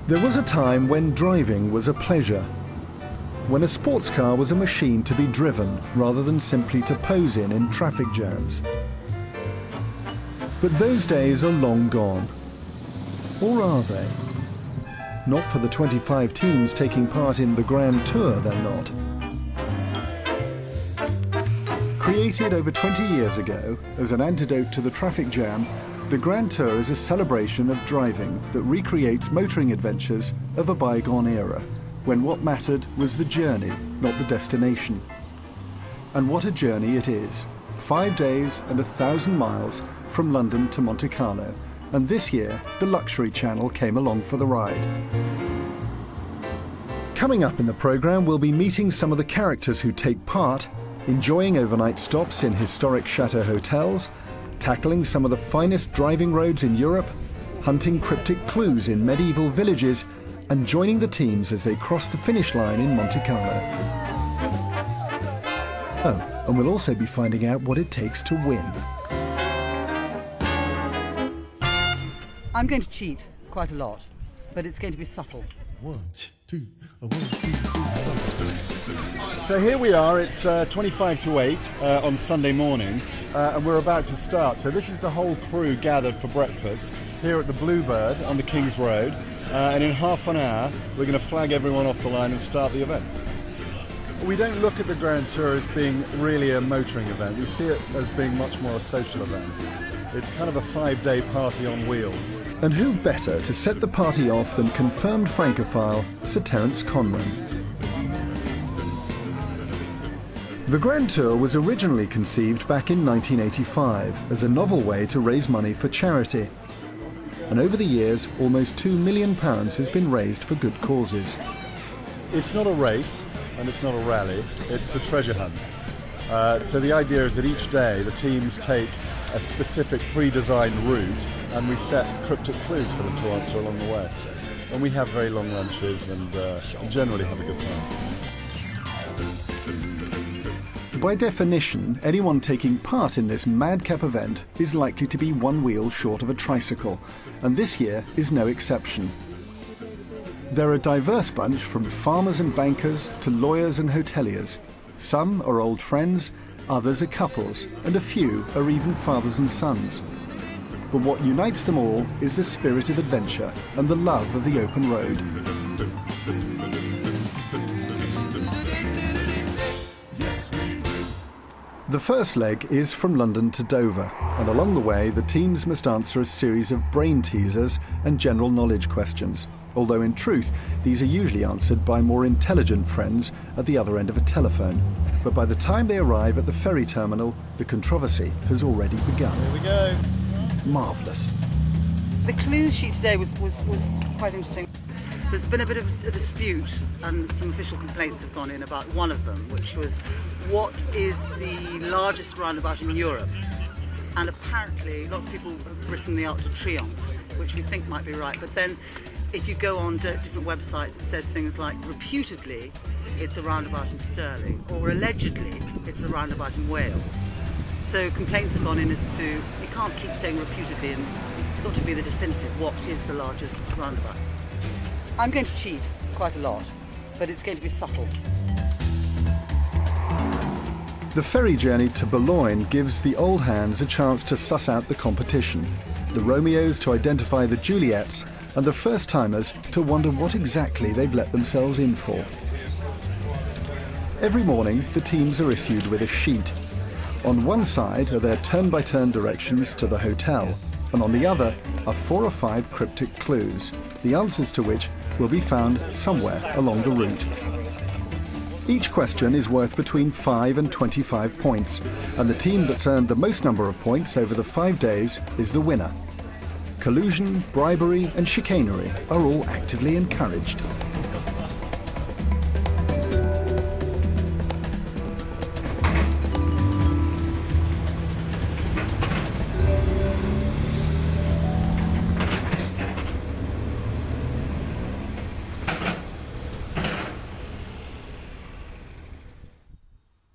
There was a time when driving was a pleasure, when a sports car was a machine to be driven rather than simply to pose in traffic jams. But those days are long gone. Or are they? Not for the 25 teams taking part in the Grand Tour, they're not. Created over 20 years ago as an antidote to the traffic jam, the Grand Tour is a celebration of driving that recreates motoring adventures of a bygone era, when what mattered was the journey, not the destination. And what a journey it is. 5 days and 1,000 miles from London to Monte Carlo. And this year, the Luxury Channel came along for the ride. Coming up in the programme, we'll be meeting some of the characters who take part, enjoying overnight stops in historic chateau hotels, tackling some of the finest driving roads in Europe, hunting cryptic clues in medieval villages, and joining the teams as they cross the finish line in Monte Carlo. Oh, and we'll also be finding out what it takes to win. I'm going to cheat quite a lot, but it's going to be subtle. 1, 2, 1, 2, 3, 4. So here we are, it's 25 to 8 on Sunday morning, and we're about to start. So this is the whole crew gathered for breakfast here at the Bluebird on the King's Road, and in half an hour we're going to flag everyone off the line and start the event. We don't look at the Grand Tour as being really a motoring event, we see it as being much more a social event. It's kind of a 5-day party on wheels. And who better to set the party off than confirmed Francophile Sir Terence Conran. The Grand Tour was originally conceived back in 1985 as a novel way to raise money for charity. And over the years, almost £2 million has been raised for good causes. It's not a race and it's not a rally, it's a treasure hunt. So the idea is that each day the teams take a specific pre-designed route and we set cryptic clues for them to answer along the way. And we have very long lunches and generally have a good time. By definition, anyone taking part in this madcap event is likely to be one wheel short of a tricycle, and this year is no exception. They're a diverse bunch from farmers and bankers to lawyers and hoteliers. Some are old friends, others are couples, and a few are even fathers and sons. But what unites them all is the spirit of adventure and the love of the open road. The first leg is from London to Dover, and along the way the teams must answer a series of brain teasers and general knowledge questions, although in truth these are usually answered by more intelligent friends at the other end of a telephone. But by the time they arrive at the ferry terminal, the controversy has already begun. Here we go. Marvellous. The clues sheet today was quite interesting. There's been a bit of a dispute and some official complaints have gone in about one of them, which was what is the largest roundabout in Europe? And apparently lots of people have written the Arc de Triomphe, which we think might be right, but then if you go on different websites it says things like reputedly it's a roundabout in Stirling, or allegedly it's a roundabout in Wales. So complaints have gone in as to, you can't keep saying reputedly, and it's got to be the definitive, what is the largest roundabout? I'm going to cheat quite a lot, but it's going to be subtle. The ferry journey to Boulogne gives the old hands a chance to suss out the competition, the Romeos to identify the Juliets, and the first-timers to wonder what exactly they've let themselves in for. Every morning, the teams are issued with a sheet. On one side are their turn-by-turn directions to the hotel, and on the other are 4 or 5 cryptic clues, the answers to which will be found somewhere along the route. Each question is worth between 5 and 25 points, and the team that's earned the most number of points over the 5 days is the winner. Collusion, bribery and chicanery are all actively encouraged.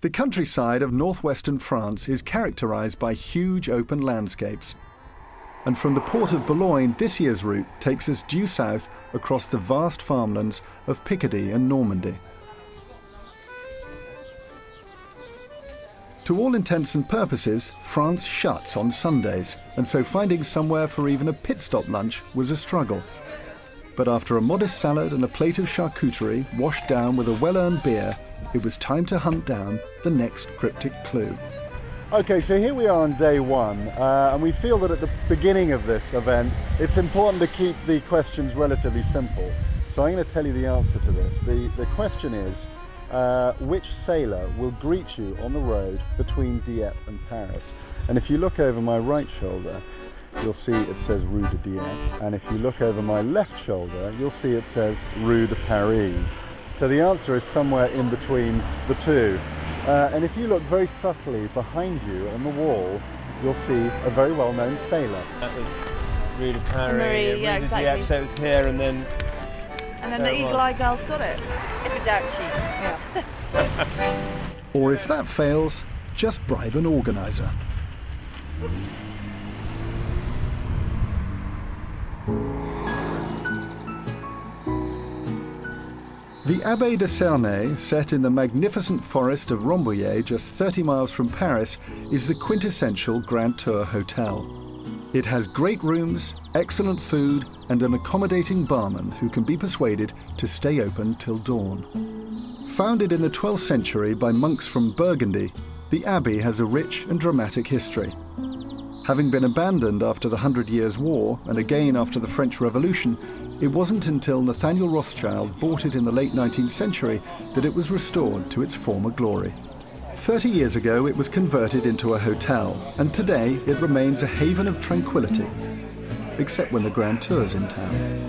The countryside of northwestern France is characterized by huge open landscapes. And from the port of Boulogne, this year's route takes us due south across the vast farmlands of Picardy and Normandy. To all intents and purposes, France shuts on Sundays, and so finding somewhere for even a pit stop lunch was a struggle. But after a modest salad and a plate of charcuterie washed down with a well-earned beer, it was time to hunt down the next cryptic clue. Okay, so here we are on day one, and we feel that at the beginning of this event, it's important to keep the questions relatively simple. So I'm going to tell you the answer to this. The question is, which sailor will greet you on the road between Dieppe and Paris? And if you look over my right shoulder, you'll see it says Rue de Dieppe, and if you look over my left shoulder, you'll see it says Rue de Paris. So the answer is somewhere in between the two. And if you look very subtly behind you on the wall, you'll see a very well-known sailor. That was Rue de Paris, Marie, yeah, Rue de exactly. Dieppe, so it was here and then... And then the Eagle Eye girl's got it. If in doubt, cheat. Yeah. Or if that fails, just bribe an organiser. The Abbaye de Cernay, set in the magnificent forest of Rambouillet, just 30 miles from Paris, is the quintessential Grand Tour hotel. It has great rooms, excellent food, and an accommodating barman who can be persuaded to stay open till dawn. Founded in the 12th century by monks from Burgundy, the Abbey has a rich and dramatic history. Having been abandoned after the 100 Years' War and again after the French Revolution, it wasn't until Nathaniel Rothschild bought it in the late 19th century that it was restored to its former glory. 30 years ago it was converted into a hotel, and today it remains a haven of tranquility, except when the Grand Tour's in town.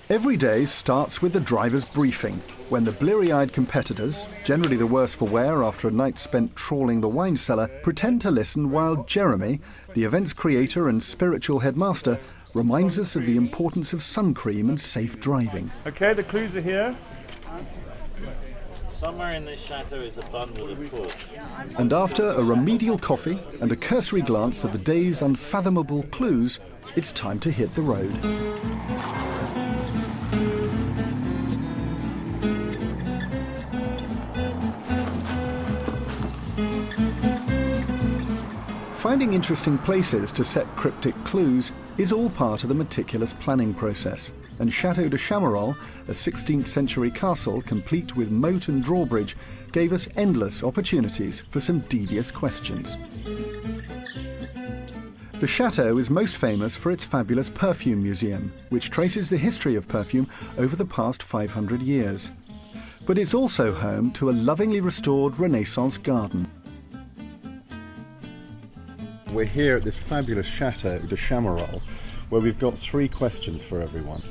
Every day starts with the driver's briefing, when the bleary-eyed competitors, generally the worse for wear after a night spent trawling the wine cellar, pretend to listen while Jeremy, the event's creator and spiritual headmaster, reminds us of the importance of sun cream and safe driving. Okay, the clues are here. Somewhere in this chateau is a bundle of pork. And after a remedial coffee and a cursory glance at the day's unfathomable clues, it's time to hit the road. Finding interesting places to set cryptic clues is all part of the meticulous planning process, and Chateau de Chamarolles, a 16th century castle complete with moat and drawbridge, gave us endless opportunities for some devious questions. The chateau is most famous for its fabulous perfume museum, which traces the history of perfume over the past 500 years. But it's also home to a lovingly restored Renaissance garden. We're here at this fabulous Chateau de Chamarolles, where we've got 3 questions for everyone.